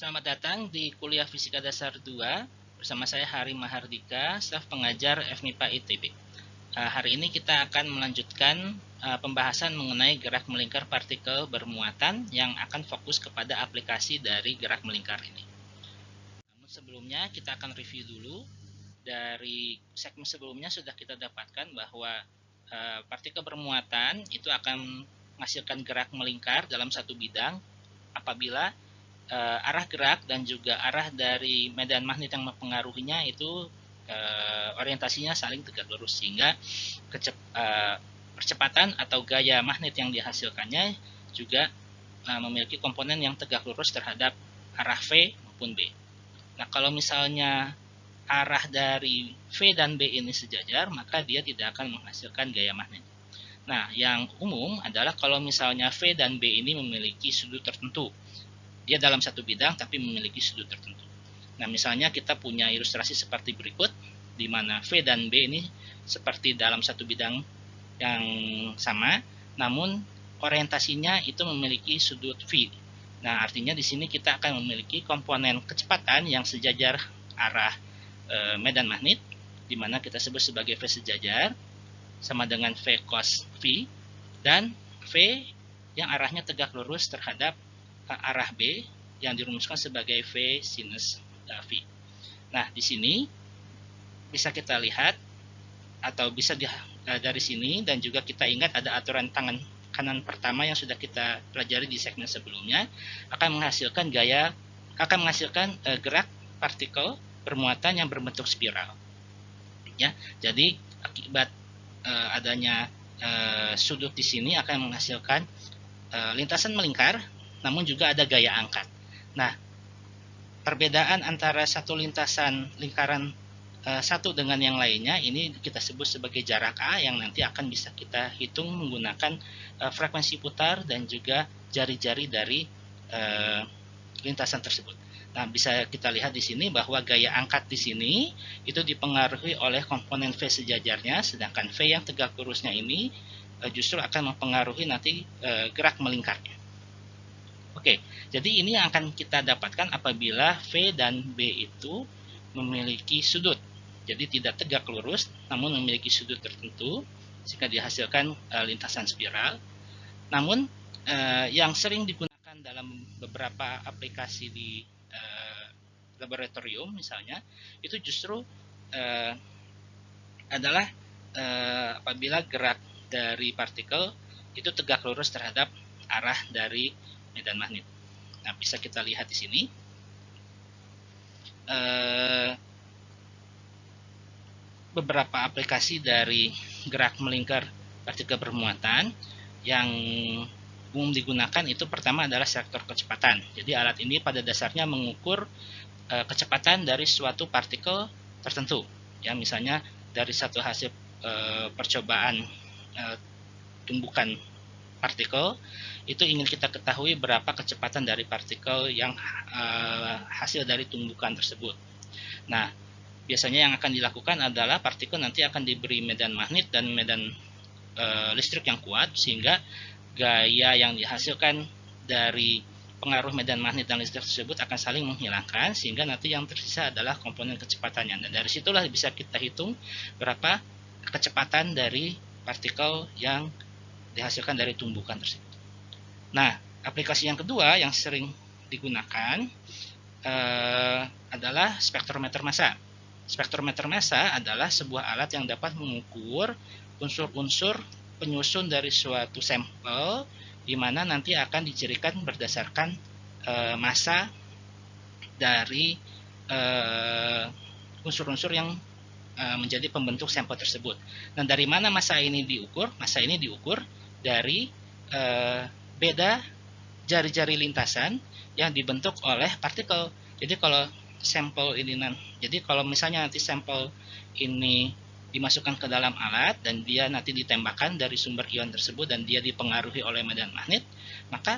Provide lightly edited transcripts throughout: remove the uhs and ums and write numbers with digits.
Selamat datang di kuliah Fisika Dasar 2 bersama saya Hari Mahardika, staf pengajar FMIPA ITB. Hari ini kita akan melanjutkan pembahasan mengenai gerak melingkar partikel bermuatan yang akan fokus kepada aplikasi dari gerak melingkar ini. Namun sebelumnya kita akan review dulu. Dari segmen sebelumnya sudah kita dapatkan bahwa partikel bermuatan itu akan menghasilkan gerak melingkar dalam satu bidang apabila arah gerak dan juga arah dari medan magnet yang mempengaruhinya itu orientasinya saling tegak lurus, sehingga percepatan atau gaya magnet yang dihasilkannya juga memiliki komponen yang tegak lurus terhadap arah V maupun B. Nah, kalau misalnya arah dari V dan B ini sejajar, maka dia tidak akan menghasilkan gaya magnet. Nah, yang umum adalah kalau misalnya V dan B ini memiliki sudut tertentu. Dia dalam satu bidang tapi memiliki sudut tertentu. Nah, misalnya kita punya ilustrasi seperti berikut, di mana V dan B ini seperti dalam satu bidang yang sama, namun orientasinya itu memiliki sudut V. Nah, artinya di sini kita akan memiliki komponen kecepatan yang sejajar arah medan magnet, di mana kita sebut sebagai V sejajar, sama dengan V cos V, dan V yang arahnya tegak lurus terhadap arah B yang dirumuskan sebagai V sinus V. Nah, di sini bisa kita lihat atau bisa dari sini, dan juga kita ingat ada aturan tangan kanan pertama yang sudah kita pelajari di segmen sebelumnya, akan menghasilkan gerak partikel bermuatan yang berbentuk spiral. Ya, jadi akibat adanya sudut di sini akan menghasilkan lintasan melingkar, namun juga ada gaya angkat. Nah, perbedaan antara satu lintasan lingkaran satu dengan yang lainnya ini kita sebut sebagai jarak A, yang nanti akan bisa kita hitung menggunakan frekuensi putar dan juga jari-jari dari lintasan tersebut. Nah, bisa kita lihat di sini bahwa gaya angkat di sini itu dipengaruhi oleh komponen V sejajarnya, sedangkan V yang tegak lurusnya ini justru akan mempengaruhi nanti gerak melingkarnya. Oke, jadi ini yang akan kita dapatkan apabila V dan B itu memiliki sudut. Jadi tidak tegak lurus, namun memiliki sudut tertentu, sehingga dihasilkan lintasan spiral. Namun, yang sering digunakan dalam beberapa aplikasi di laboratorium misalnya, itu justru adalah apabila gerak dari partikel itu tegak lurus terhadap arah dari medan magnet. Nah, bisa kita lihat di sini beberapa aplikasi dari gerak melingkar partikel bermuatan yang umum digunakan. Itu pertama adalah sektor kecepatan. Jadi alat ini pada dasarnya mengukur kecepatan dari suatu partikel tertentu. Ya, misalnya dari satu hasil percobaan tumbukan partikel, itu ingin kita ketahui berapa kecepatan dari partikel yang hasil dari tumbukan tersebut. Nah, biasanya yang akan dilakukan adalah partikel nanti akan diberi medan magnet dan medan listrik yang kuat, sehingga gaya yang dihasilkan dari pengaruh medan magnet dan listrik tersebut akan saling menghilangkan, sehingga nanti yang tersisa adalah komponen kecepatannya. Dan dari situlah bisa kita hitung berapa kecepatan dari partikel yang dihasilkan dari tumbukan tersebut. Nah, aplikasi yang kedua yang sering digunakan adalah spektrometer massa. Spektrometer massa adalah sebuah alat yang dapat mengukur unsur-unsur penyusun dari suatu sampel, di mana nanti akan dicirikan berdasarkan massa dari unsur-unsur yang menjadi pembentuk sampel tersebut. Dan dari mana massa ini diukur? Massa ini diukur dari beda jari-jari lintasan yang dibentuk oleh partikel. Jadi kalau misalnya nanti sampel ini dimasukkan ke dalam alat dan dia nanti ditembakkan dari sumber ion tersebut dan dia dipengaruhi oleh medan magnet, maka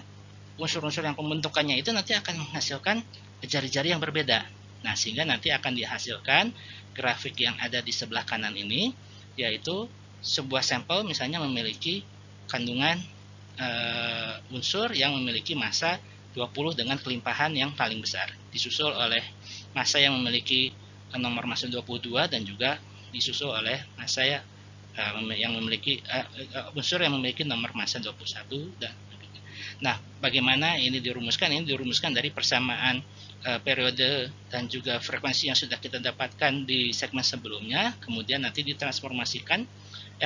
unsur-unsur yang pembentukannya itu nanti akan menghasilkan jari-jari yang berbeda. Nah, sehingga nanti akan dihasilkan grafik yang ada di sebelah kanan ini, yaitu sebuah sampel misalnya memiliki kandungan unsur yang memiliki massa 20 dengan kelimpahan yang paling besar, disusul oleh massa yang memiliki nomor massa 22 dan juga disusul oleh massa yang memiliki unsur yang memiliki nomor massa 21 dan nah, bagaimana ini dirumuskan? Ini dirumuskan dari persamaan periode dan juga frekuensi yang sudah kita dapatkan di segmen sebelumnya, kemudian nanti ditransformasikan,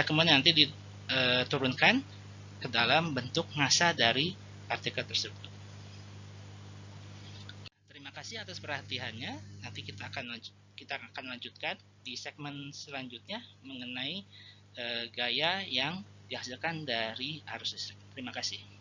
kemudian nanti diturunkan ke dalam bentuk massa dari partikel tersebut. Terima kasih atas perhatiannya. Nanti kita akan lanjutkan di segmen selanjutnya mengenai gaya yang dihasilkan dari arus listrik. Terima kasih.